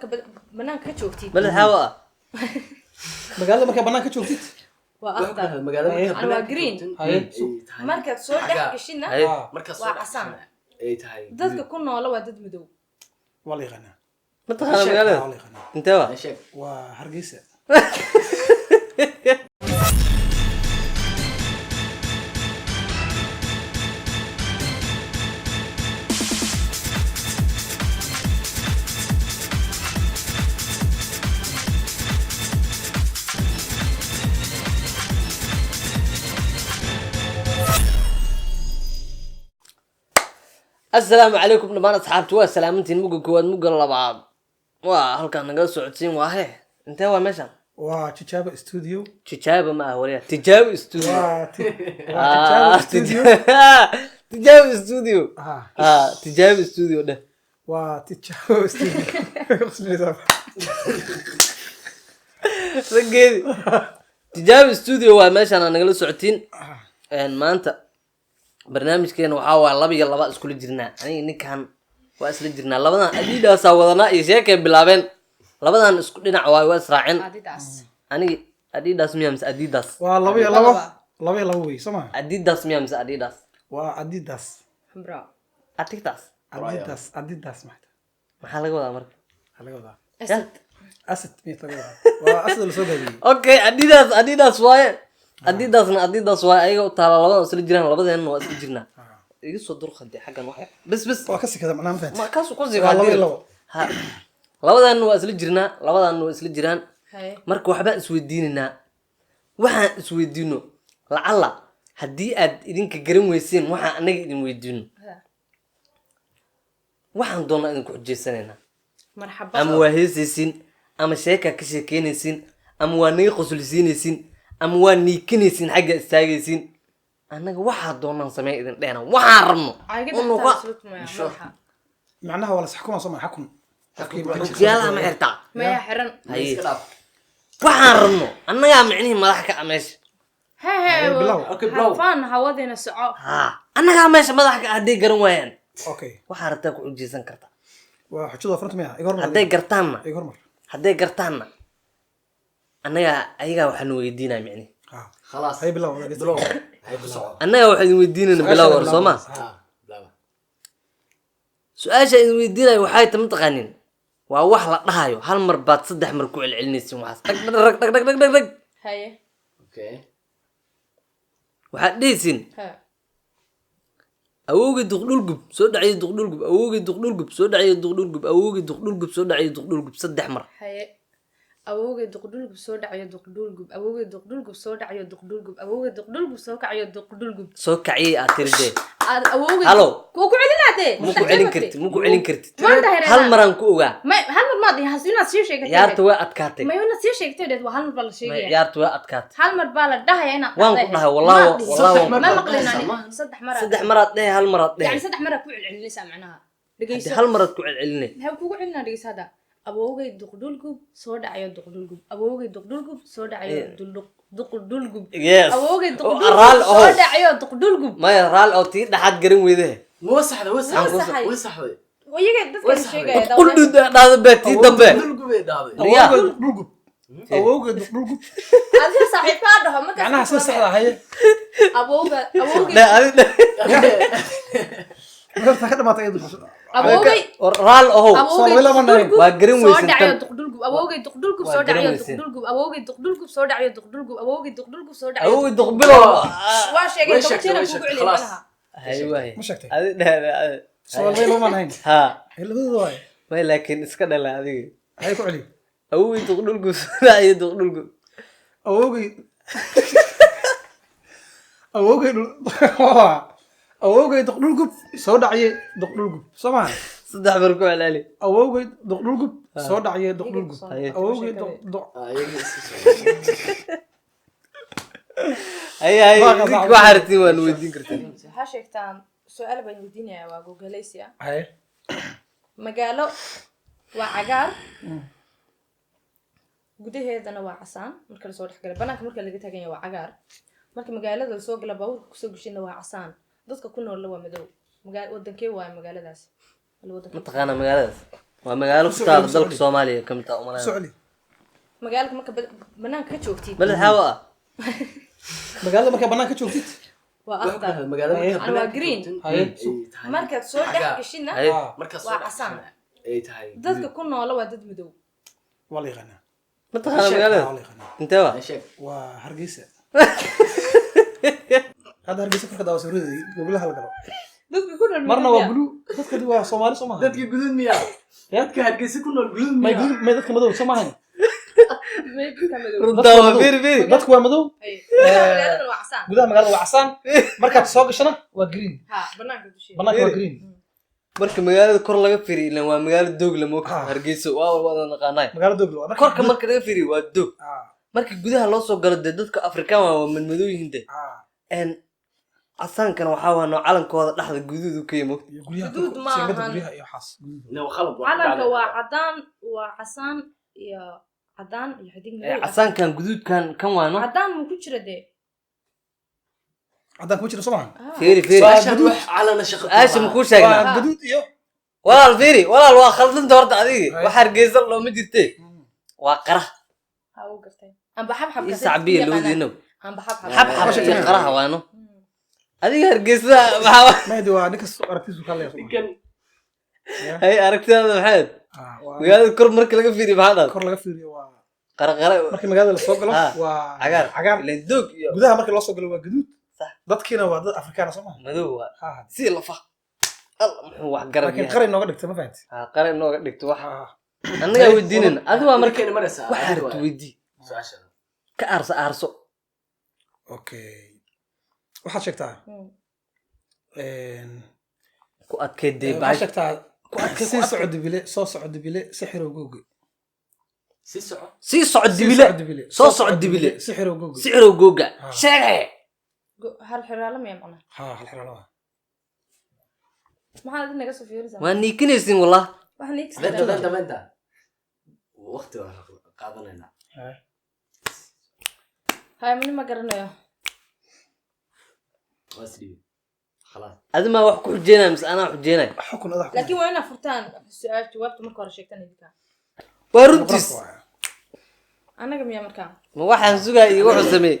marka banaanka ka joogtid بلد حوا magaalada marka banaanka joogtid waa afdal magaalada waa green marka soo dhex gashina marka waa casaan ay tahay dadka ku nool waa dad madow wala yaqaan ما تخاف مقالة انت وا waa hargeysa السلام عليكم دمان اصحابتي waa salaamantiin muga kowaad muga labaad waa halkaan naga socodsiin waa he intee waa meeshan waa Chichaba studio Chichaba ma wariya Chichaba studio waa Chichaba studio Chichaba studio Chichaba studio ده waa Chichaba studio qoslayda sageedi Chichaba studio waa meeshan aan nagala socotiin maanta barnaamijkeena waxa waa laba iyo laba isku jirnaa aniga ninkan waa isla jirnaa labadan Adidas wadana iyo sheekay bilaabeen labadan isku dhinac waa israacin aniga Adidas miyams Adidas waa laba iyo laba way sama Adidas miyams Adidas waa Adidas bro Adidas maxaa laga wadaa marka laga wadaa asad mid laga wadaa waa asad la soo gaabiyay okay Adidas waaye Adidas waa ayaga taala labadan isla jiraan labadeena waa isla jirnaa iga soo durqaday xagan wax bas waa ka sikada macnaa fahad ma ka soo qosay ha labadan waa isla jirnaa labadan waa isla jiraan marka waxba isweydiinina waxaan isweydiino lacala hadii aad idinka garan weyseen waxa anaga idin weydiino waxaan doonaa idin ku xujeysanayna marxaba ama waa heesaysin ama sheeka ka sheekeynaysin ama waa niga qosolisiinaysin ama waa niikinaysin xagga istaagaysin anaga waxa doonaan sameey idin dheena waxaan rabno macnaha wala saxkuma soo ma xukun yaala ma xirta ma xiran waxaan rabno anaga macnihi madax ka ameesha fan hawadina soco anaga meesha madax ka hadii garan waayaan okay waxa rabtaa ku xujeysan karta waa xujada farta miya igor mar hadday gartaanna anaga ayaga waxaan weydiinaa macni خلاص هي bilow anaga waxaan weydiinayna bilow war Soomaa su'aasha idin weydiinay waxay tahay taqaanin waa wax la dhahayo hal mar baad saddex mar ku celcelinaysin waxaas dag haye okay waxaad dhaysin awoogi duqdulgub soo dhacay duqdulgub awoogi duqdulgub soo dhacay duqdulgub awoogi duqdulgub soo dhacay duqdulgub saddex mar haye awooge duqdulgub soo dhacayo duqdulgub awooge duqdulgub soo dhacayo duqdulgub awooge duqdulgub soo kacayo duqdulgub soo kaciyay aad tiride aad awooge halo ku celinaade mu ku celin kartid hal maran ku ogaa hal mar ma dhihi hasina sii sheegtay yaarta way adkaatay ma yana sii sheegtay dad waa hal mar baa la sheegay yaarta way adkaatay hal mar baa la dhahay ina waan ku dhahay wallahi ma maqlinani saddex mar dhahay hal mar dhahay yani saddex mar ku celcelinaysa macnaha dhageyso hal mar ku celcelinay maxay ku celinaa dhageyso hada awooge duqdulgub soo dhacayo duqdulgub awooge duqdulgub soo dhacayo duqdulgub awooge duqdulgub soo dhacayo duqdulgub ma raal oo tii dhaxad garan weeyday وصحده wayaga dadka sheegay qul dhaada beeti dambe awooga duqdulgub adiga saaxiibka dhaho ma ka macnaha saxda ahay awooga marka ka dhamaatay awooge raal oo waa garan weeysan weeysan dhacayo duqdulgub awooge duqdulgub soo dhacayo duqdulgub awooge duqdulgub soo dhacayo duqdulgub awooge duqdulgub soo dhacayo awooge duqbilo waa sheegay tobanteena ku celin macnaha hayway ma sheegtay adi dhaada soo lama nahayn ha labadooda way way laakiin iska dhala adiga ay ku celi awooge duqdulgub soo dhacayo duqdulgub awooge duqdulgub soo dhacayo duqdulgub Soomaa saddex mar ku celceli awooge duqdulgub soo dhacayo duqdulgub awooge ay ku xartiin waan weydiin kartaa waxa sheegtaan su'aal baan weydiinayaa waa googlaysiya hay magaalo waa cagaar gudaheedana waa casaan marka la soo dhaxgalay banaanka marka laga tagay waa cagaar marka magaalada la soo gala baabuurka ku soo gashina waa casaan dadka ku nool waa madow wadankee waa magaaladaas ma taqaana magaaladaas waa magaalo ku taal dalka Soomaaliya kamid ah umaleeyo socli magaalka marka banaanka ka joogtid balad xawa magaalada marka banaanka joogtid waa akhtar magaalada waa green markaad soo dhex gashina markaas waa casaan ay tahay dadka ku nool waa dad madow wala yaqaan ma taqaan magaalada intee waa sheeg waa Hargeysa hada Hargeysa ka daawo sawirada gobolaha la galo dadka ku nool marna waa blue dadka waa Soomaali Soomaali dadkii gudud miya dadka Hargeysa ku nool gudud miya ma dadka madow Soomaali runta waa beri dadku waa madow magaalada waa casaan gudaha magaalada waa casaan markaad soo gashana waa green ha banaanka dusheeda banaanka waa green marka magaalada kor laga firi ilaa waa magaalo doog la moog Hargeysa waa wada naqaanay magaalada doog waa korka marka laga firi waa doog marka gudaha loo soo galo dadka Afrikaan waa madmadow yihiin een asaankana waxa waa nooc calankooda dhaxda guduudu ka yimo guduud ma ahan guryaha iyo xaas no khalad calanka waa cadaan waa casaan iyo cadaan iyo xidig madow asaankan guduudkan kan waano cadaan ma ku jira de cadaan ku jira Soomaali firi ashad wax calana shaqo aashim ku sheegnaa guduud iyo walaal firi walaal waa khaldanta horta adiga wax Hargeysa loo ma jirtay waa qara ha u gartay amba xabxab ka sacbiye luudino amba xabxab xabxab qaraha waano adiga Hargeysa waxa maadi waa ninkas aragtiisu kale hay aragtida maxaad magaalada kor marka laga fiiriyo maxaad kor laga fiiriyo waa qara marka magaalada la soo galo waa cagaar leen doog iyo gudaha marka loo soo galo waa guduud dadkiina waa dad Afrikaan Soomaali madow waa si lafa Allah muxuu wax garab laakiin qaray nooga dhigtay ma fahanti qaray nooga dhigto wax anaga weydiinina adigu waa markay maraysa wax aragti weydii su'aasha ka aarso okay waxaad sheegtaa ku adkeeday waxaad sheegtaa si socod bile soo socod bile sixir googo si socod dibile soo socod dibile sixir googo sixir googa sheegay hal xiraalo ma yamana hal xiraalo maxaa idin naga soo fiirisa waa niikinaysin wallah wax niikinaysin danta waqti waa qaadanayna hay mani ma garanayo wasdi خلاص adima wax ku xujeenay mis ana xujeenay xukun adag laakiin waa ina furtaan su'aal jawaabta marka hore sheegtan idinka waa runtiis anaga miya markaa ma waxaan sugaa iyo wuxuu sameey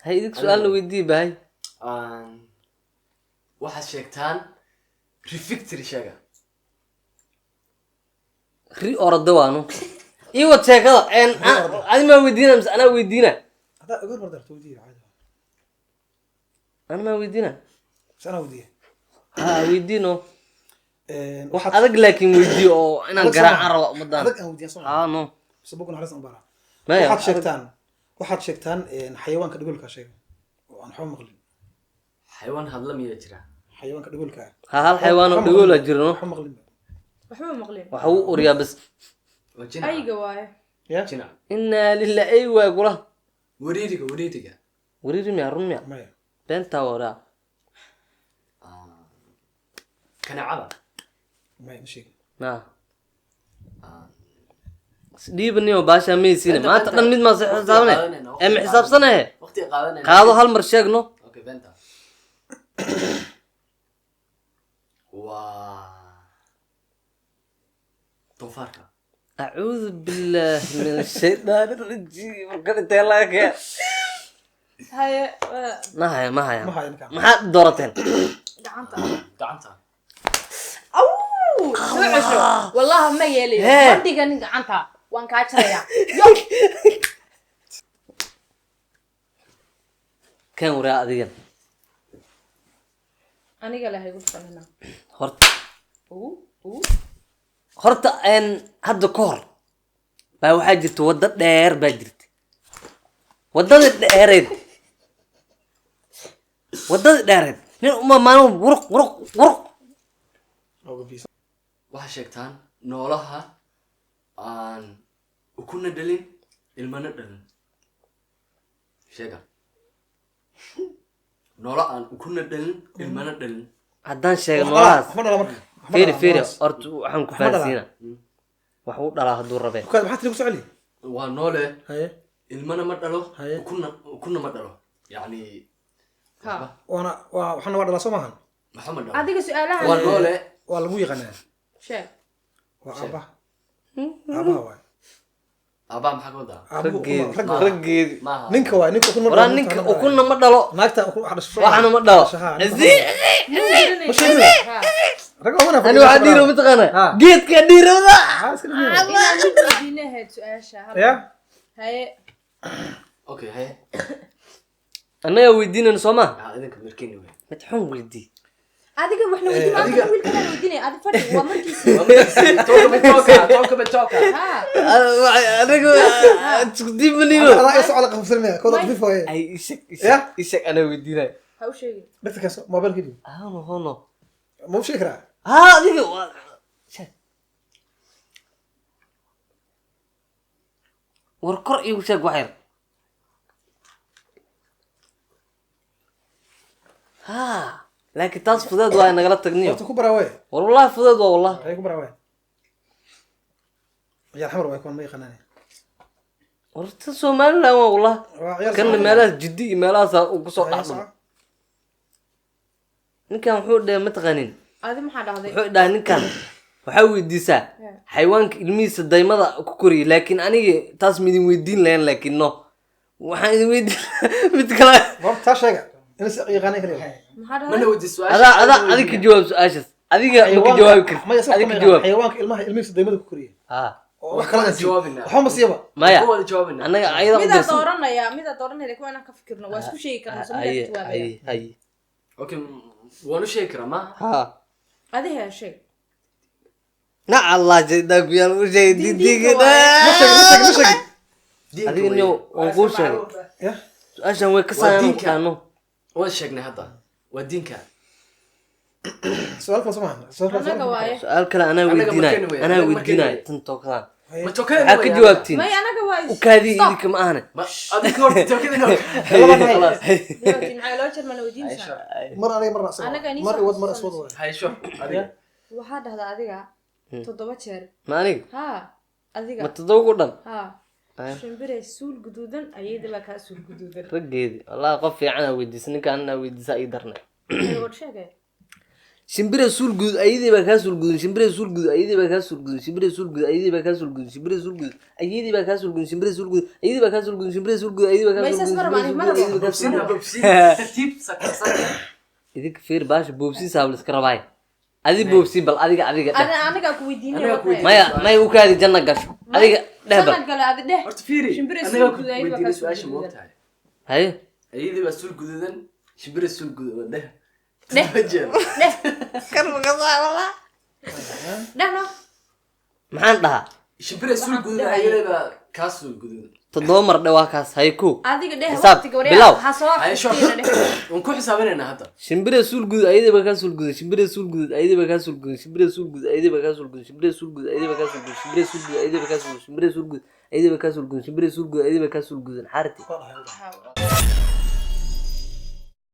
hay idin su'aal weydii bahay waxa sheegtaan refectory sheega ri orada waano iyo wad sheekada aan adima weydiina mis ana weydiina hada ugu mardarto weydiina caadi ana weydiina sana weydiina weydiino wax adag laakiin weydiyo oo inaan garaacan rabo umadaan adag aan weydiin soo no sababuna halis aan bara maya waxaad sheegtaan xayawaanka dhagolka sheega oo aan xoo maqlin xayawaan hadla miya jira xayawaanka dhagolka hal xayawaan oo dhagool jirno xoo maqlin waxba maqlin waxa uu uriyaa bas wajina ayga waaye ya jina inna lillahi wa qula wariiriga wariiri mi arun mi maya benta wara kanacada maya sheeg na diibni oo baasha meesina maanta dhan mid ma xisaabne em xisaabsanahay waqti qaadanayna qaado hal mar sheegno okay benta طوفاركا أعوذ بالله من الشيطان الرجيم قلت لك هاي ما هي ما ما دورتين gacanta أو سوعشو والله ما يلي بدي كان عنتها وان كاتشريا كان وراء ذيك أنا قال هاي قلت أنا horta hadda ka hor baa waxaa jirta waddo dheer baa jirta waddada dheereed nin uma maalin wuruq waxaa sheegtaan noolaha aan ukuna dhalin ilmana dhalin sheega noola aan ukuna dhalin ilmana dhalin haddaan sheega noolahaas فيري أرتو حن كفارسينا وحول لا هدو ربع كذا ما حد يقول سؤالي ونوله هاي المنا مدلو وكنا مدلو يعني ها وحنا ورد لا سمعان محمد أديك سؤالها ونوله والله مو يغنى شيء waa aabaha aabaha waay aabaa maxaa ka wadaa raggeedi maaha ninka waay ninka ukun waraa ninka ukunna ma dhalo naagta ukun wax dhasho waxna ma dhalo rag oo ani waxaa dhiiro mataqaana geedka dhiirada diinaheed su-aasha ya haye okay haye annagaa weydiinayno soo ma idinka markeeni wey mid xun weydii adiga waxna weydiin maanta wiilkana weydiinay adi fadhi waa markiisi toka betoka ha aniga isku diibanino adaa isa cala qafsanaya kooda qafif waaye ay ishag anaa weydiinay ha u sheegi dadka kaas mobile kidi hono ma u sheegi karaa adiga war kor igu sheeg wax yar laakiin taas fudeed waa nagala tagniyo horta ku baraa waaye war wallahi fudeed waa wallahi ay ku baraa waaye ciyaar xamar waay kuwan ma yaqaanaan warta somaliland waa wallahi waa ciyaar kana meelahaas jiddi iyo meelahaas uu kusoo dhacdo ninkan wuxuu dhahay mataqaanin adi maxaa dhahday wuxuu dhahay ninkan waxaa weydiisaa xayawaanka ilmihiisa daymada ku koriyay laakiin aniga taas midin weydiin lahayn laakiin no waxaan idin weydiin mid kale horta taa sheega inas yaqaanay kaliya maxaa dhahday mana weydi su-aasha adaa adiga ka jawaab su-aashaas adiga ma ka jawaabi kartid ma yasa adiga ka jawaab xayawaanka ilmaha ilmihiisa daymada ku koriyay oo wax kala aan jawaabina waxba ma siiyaba maya wada jawaabina annaga ayada u midaa dirsan dooranaya kuwa inaan ka fikirno waa isku sheegi karna soo midaa jawaabaya haye okay waan u sheegi karaa ma adi hee sheeg na allah jaydaa ku yaal u sheegay didiga ma sheegi adiga niyo waan kuu sheegay ya su-aashan way ka saayaan kaano waan sheegnay hadda waa diinka su'aal kale soo maahan annaga waaye su-aal kale anaa weydiinay tan tookadaan ma tokada waxaa ka jawaabtiin may anaga waa u kaadii idinka ma ahane adinka horta tokada inoo maxaa loo jarmana weydiinaysaa mar aniga marna Anaga asag ni mar soo iwad mar aswad waay haysho adiga waxaa dhahda adiga 7 jeer ma aniga ha adiga ma todoba ku dhan ha shimbire suul guduudan ayayda baa kaa suul guduudan raggeedi wallahi qof fiican aa weydiisa ninkaan inaa weydiisa ii darnay war sheegay shimbire suul gudud ayadii baa kaa suul gudun shimbire suul gudud ayadii baa kaa suul gudun shimbire suul gudud ayadii baa kaa suul gudun shimbire suul gudud ayadii baa kaa suul gudun shimbire suul gudud ayadii baa kaa suul gudun shimbire suul gudud ayadii baa kaa suul gudun tartiib sakarsan idinka fiir baasha boobsi saabl iska rabaay adi boobsi bal adiga dheh aniga ku weydiinay maya u kaadi janna gasho adiga dheh bal sanad gale adi dheh horta fiiri shimbire anaga suul ku gudud ayayda baa weydiinay kaa su-aasha suul ma guduudan ogtahay haye ayadii baa suul guduudan shimbire suul guduudan dheh Dheh. jeer dheh dheh no maxaan dhahaa shimbire suul guduudan ayadii baa kaa suul guduudan 7 mar dhe waa kaas haye ko adiga dheh Xisaab, waqtiga bilow. wareer ha soo haysho dheh waan ku xisaabinaynaa hadda shimbire suul gudud ayadii baa kaa suul gudun shimbire suul gudud ayadii baa kaa suul gudun shimbire suul gudud ayadii baa kaa suul gudun shimbire suul gudud ayadii baa kaa suul gudun shimbire suul gudud ayadii baa kaa suul gudun shimbire suul gudud ayadii baa kaa suul gudun shimbire suul gudud ayadii baa kaa suul gudun xaarti Ha.